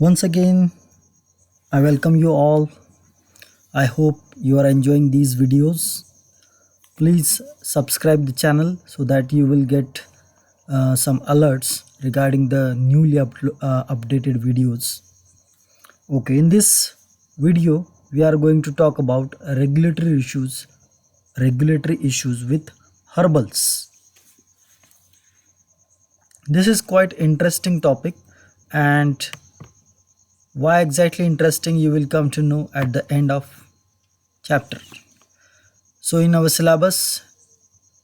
Once again, I welcome you all. I hope you are enjoying these videos. Please subscribe the channel so that you will get some alerts regarding the newly updated videos. Okay, in this video, we are going to talk about regulatory issues with herbals. This is quite interesting topic, and why exactly interesting you will come to know at the end of chapter. So in our syllabus,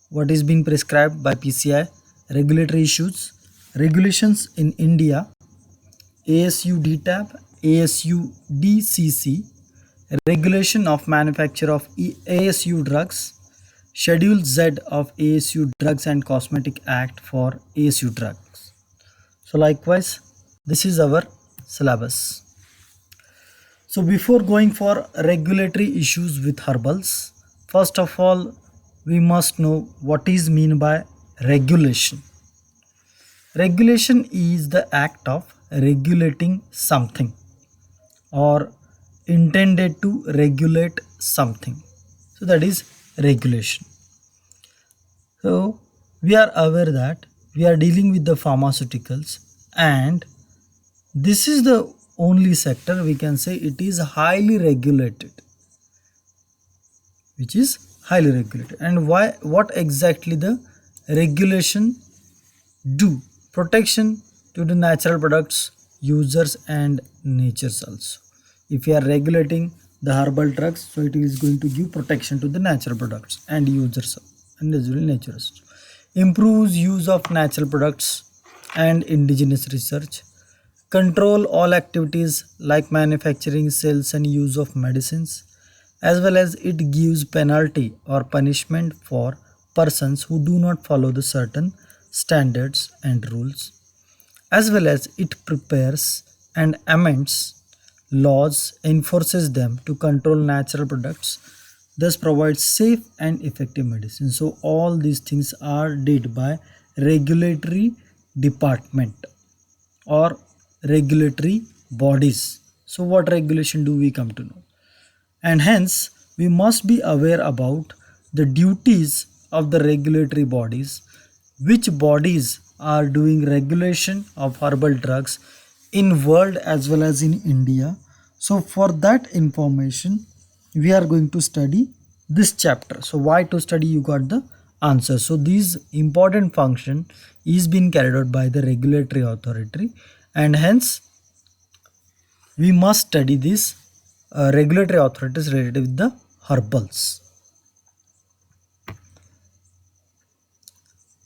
what is being prescribed by PCI, regulatory issues, regulations in India, ASU DTAB, ASU DCC, regulation of manufacture of ASU drugs, Schedule Z of ASU Drugs and Cosmetic Act for ASU drugs. So likewise, this is our syllabus. So before going for regulatory issues with herbals, first of all, we must know what is mean by regulation. Regulation is the act of regulating something or intended to regulate something. So that is regulation. So we are aware that we are dealing with the pharmaceuticals, and this is the only sector we can say it is highly regulated, which is highly regulated. And why, what exactly the regulation do? Protection to the natural products, users and natures also. If you are regulating the herbal drugs, so it is going to give protection to the natural products and users and as well natures. Improves use of natural products and indigenous research. Control all activities like manufacturing, sales and use of medicines, as well as it gives penalty or punishment for persons who do not follow the certain standards and rules, as well as it prepares and amends laws, enforces them to control natural products, thus provides safe and effective medicine. So all these things are did by regulatory department or regulatory bodies. So what regulation do we come to know? And hence we must be aware about the duties of the regulatory bodies, which bodies are doing regulation of herbal drugs in world as well as in India. So for that information we are going to study this chapter. So why to study, you got the answer. So these important function is being carried out by the regulatory authority, and hence we must study these regulatory authorities related with the herbals.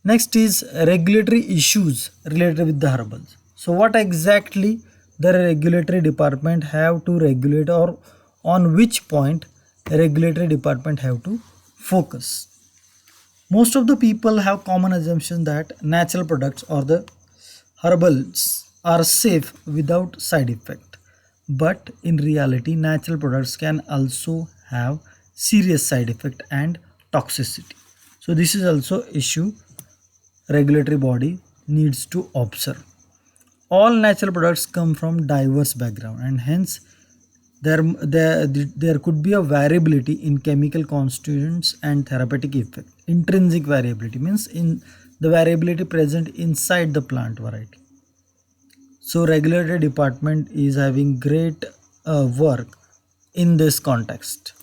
Next is regulatory issues related with the herbals. So what exactly the regulatory department have to regulate, or on which point regulatory department have to focus? Most of the people have common assumption that natural products or the herbals are safe without side effect. But in reality, natural products can also have serious side effect and toxicity. So this is also issue regulatory body needs to observe. All natural products come from diverse background, and hence there could be a variability in chemical constituents and therapeutic effect. Intrinsic variability means in the variability present inside the plant variety. So regulatory department is having great work in this context.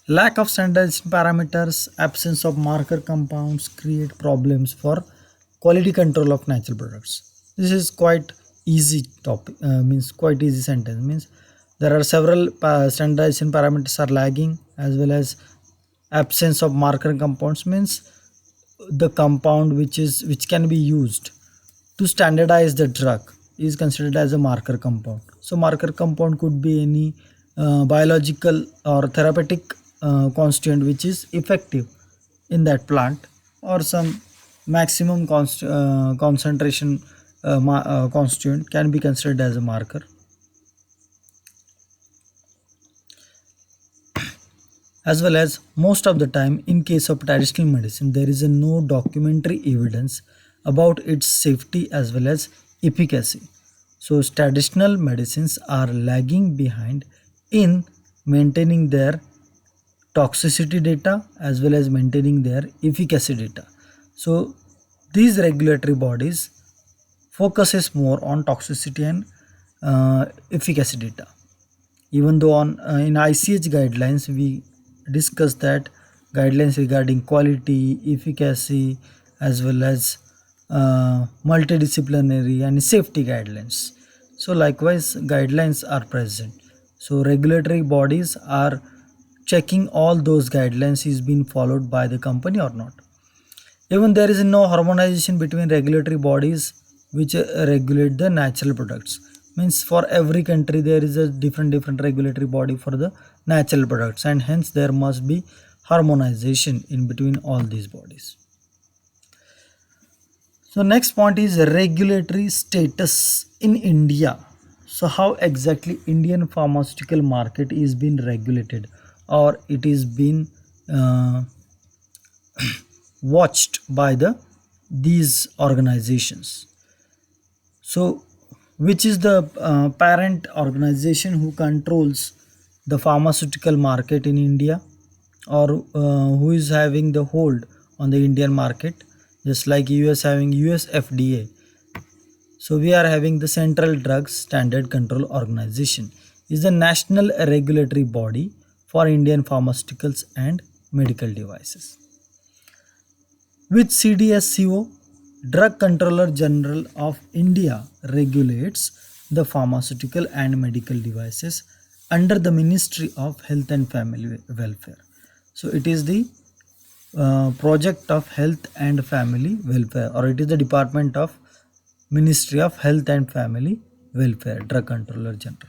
Lack of standardized parameters, absence of marker compounds create problems for quality control of natural products. This is quite easy topic, means quite easy sentence, means there are several standardization parameters are lagging, as well as absence of marker compounds means the compound which can be used to standardize the drug is considered as a marker compound. So marker compound could be any biological or therapeutic constituent which is effective in that plant, or some maximum concentration constituent can be considered as a marker. As well as most of the time in case of traditional medicine, there is no documentary evidence about its safety as well as efficacy. So traditional medicines are lagging behind in maintaining their toxicity data as well as maintaining their efficacy data. So these regulatory bodies focuses more on toxicity and efficacy data. Even though on in ICH guidelines we discussed that guidelines regarding quality, efficacy, as well as multidisciplinary and safety guidelines. So likewise guidelines are present. So regulatory bodies are checking all those guidelines is being followed by the company or not. Even there is no harmonization between regulatory bodies which regulate the natural products. Means for every country there is a different regulatory body for the natural products, and hence there must be harmonization in between all these bodies. So next point is regulatory status in India. So how exactly Indian pharmaceutical market is being regulated or it is being uh, watched by the these organizations. So which is the parent organization who controls the pharmaceutical market in India, or who is having the hold on the Indian market, just like US having US FDA. So we are having the Central Drugs Standard Control Organization is the national regulatory body for Indian pharmaceuticals and medical devices. With CDSCO, Drug Controller General of India regulates the pharmaceutical and medical devices under the Ministry of Health and Family Welfare. So it is the project of Health and Family Welfare, or it is the Department of Ministry of Health and Family Welfare, Drug Controller General.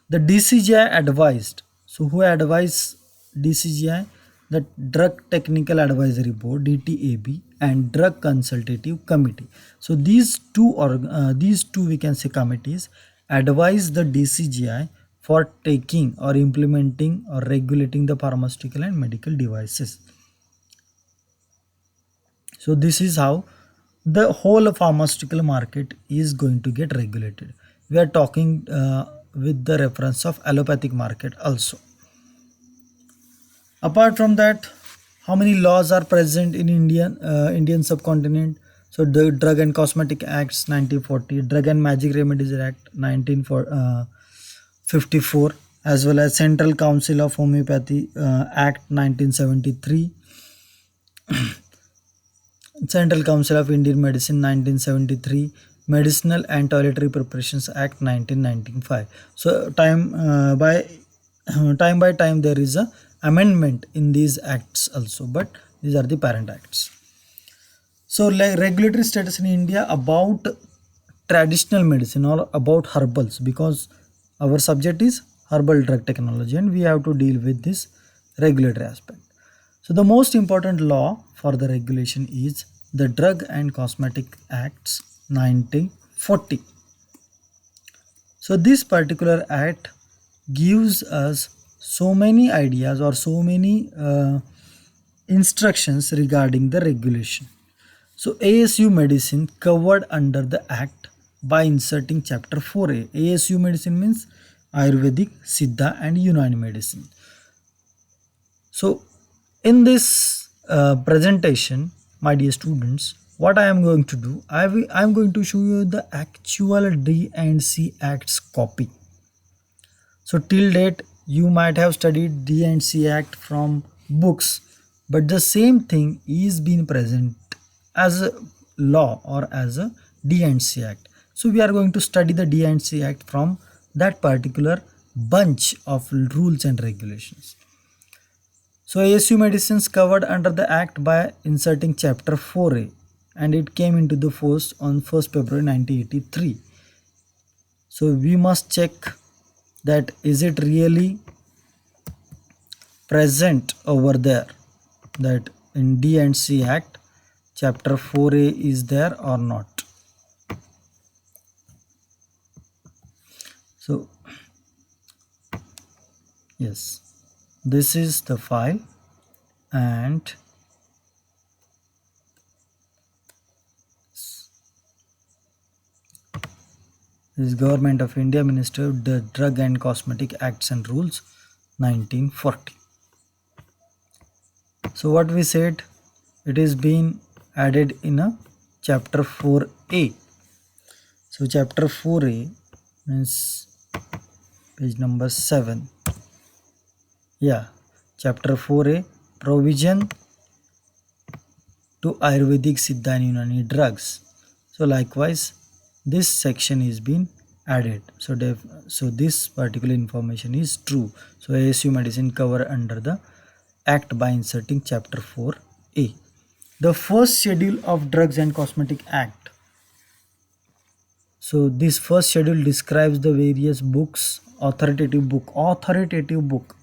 The DCGI advised. So who advised DCGI? The Drug Technical Advisory Board (DTAB) and Drug Consultative Committee. So these two we can say committees advise the DCGI for taking or implementing or regulating the pharmaceutical and medical devices. So this is how the whole pharmaceutical market is going to get regulated. We are talking with the reference of allopathic market also. Apart from that, how many laws are present in Indian subcontinent? So the Drug and Cosmetic Acts 1940, Drug and Magic Remedies Act 1954, as well as Central Council of Homeopathy Act 1973, Central Council of Indian Medicine 1973, Medicinal and Toiletry Preparations Act 1995. So time by time there is a amendment in these acts also, but these are the parent acts. So like regulatory status in India about traditional medicine or about herbals, because our subject is herbal drug technology and we have to deal with this regulatory aspect. So the most important law for the regulation is the Drug and Cosmetic Acts 1940. So this particular act gives us so many ideas or so many instructions regarding the regulation. So ASU medicine covered under the act by inserting chapter 4A. ASU medicine means Ayurvedic, Siddha and Unani medicine. So in this presentation, my dear students, what I am going to do, I am going to show you the actual D and C Acts copy. So till date, you might have studied D and C Act from books, but the same thing is being present as a law or as a D and C Act. So we are going to study the D and C Act from that particular bunch of rules and regulations. So ASU medicines covered under the act by inserting chapter 4A, and it came into the force on 1st February 1983. So we must check that is it really present over there, that in D and C Act chapter 4A is there or not. So yes, this is the file, and This is Government of India, Ministry of the Drug and Cosmetic Acts and Rules, 1940. So what we said, it is being added in a chapter 4a. So chapter 4a means page number 7. Yeah, chapter 4a, provision to Ayurvedic, Siddha and Unani drugs. So likewise, this section is being added. So this particular information is true. So ASU medicine cover under the act by inserting chapter 4a. The first schedule of Drugs and Cosmetic Act. So this first schedule describes the various books, authoritative book,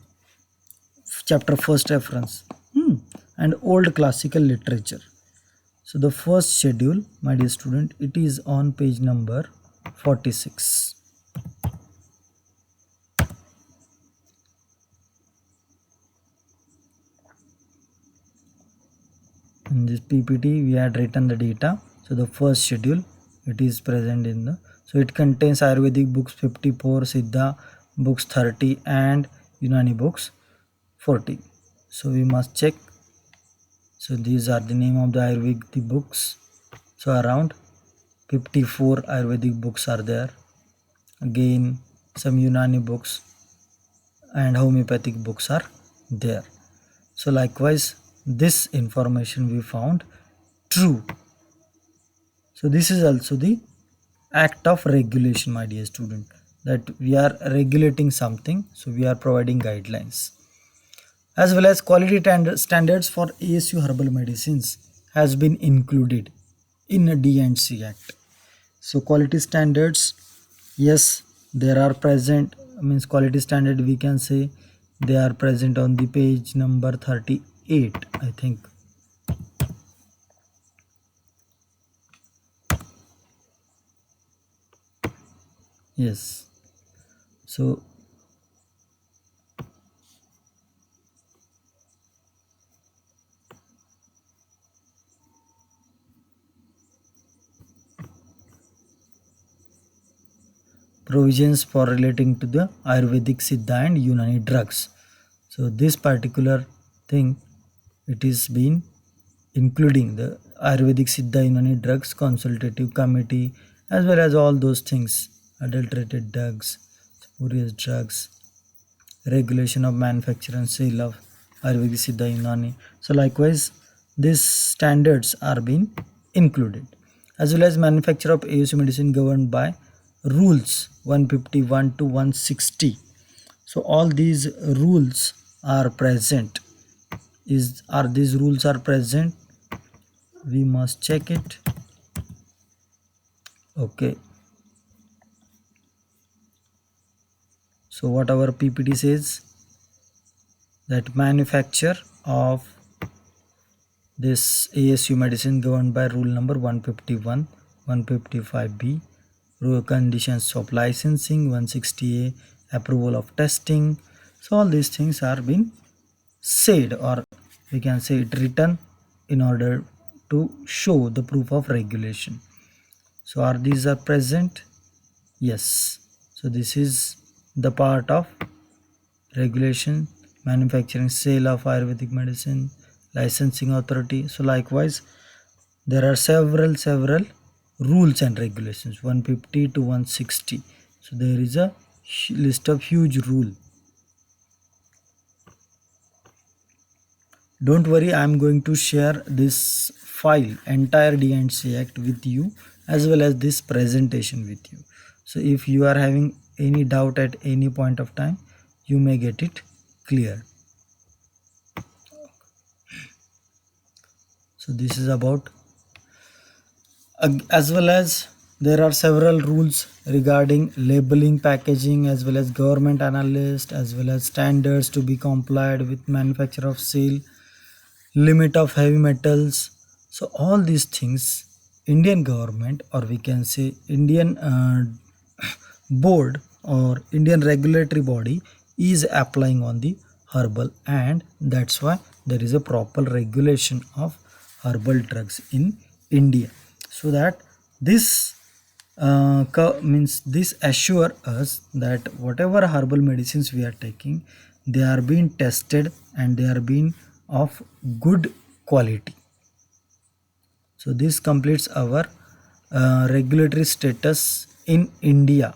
chapter first reference, and old classical literature. So the first schedule, my dear student, it is on page number 46. In this PPT, we had written the data. So the first schedule, it is present in the, so it contains Ayurvedic books 54, Siddha books 30 and Unani books 40. So we must check. So these are the name of the Ayurvedic books. So around 54 Ayurvedic books are there. Again, some Unani books and homeopathic books are there. So likewise, this information we found true. So this is also the act of regulation, my dear student, that we are regulating something, so we are providing guidelines. As well as quality standards for ASU herbal medicines has been included in a D&C Act. So quality standards, yes, there are present, means quality standard we can say they are present on the page number 38, I think. Yes. So provisions for relating to the Ayurvedic, Siddha and Unani drugs. So this particular thing, it is been including the Ayurvedic, Siddha, Unani drugs consultative committee, as well as all those things, adulterated drugs, spurious drugs, regulation of manufacture and sale of Ayurvedic, Siddha, Unani. So likewise, these standards are being included, as well as manufacture of ASU medicine governed by rules 151 to 160. So all these rules are present. Are these rules are present? We must check it. Okay. So what our PPT says, that manufacture of this ASU medicine governed by rule number 151, 155B, rule conditions of licensing, 160A, approval of testing. So all these things are being said, or we can say it written in order to show the proof of regulation. So are these are present? Yes. So this is the part of regulation, manufacturing, sale of Ayurvedic medicine, licensing authority. So likewise, there are several rules and regulations, 150 to 160. So there is a list of huge rule. Don't worry, I am going to share this file, entire D&C Act with you, as well as this presentation with you. So if you are having any doubt at any point of time, you may get it clear. So this is about, as well as there are several rules regarding labeling, packaging, as well as government analyst, as well as standards to be complied with, manufacture of sale, limit of heavy metals. So all these things, Indian government, or we can say Indian board or Indian regulatory body is applying on the herbal, and that's why there is a proper regulation of herbal drugs in India, so that this means this assure us that whatever herbal medicines we are taking, they are being tested and they are being of good quality. So this completes our regulatory status in India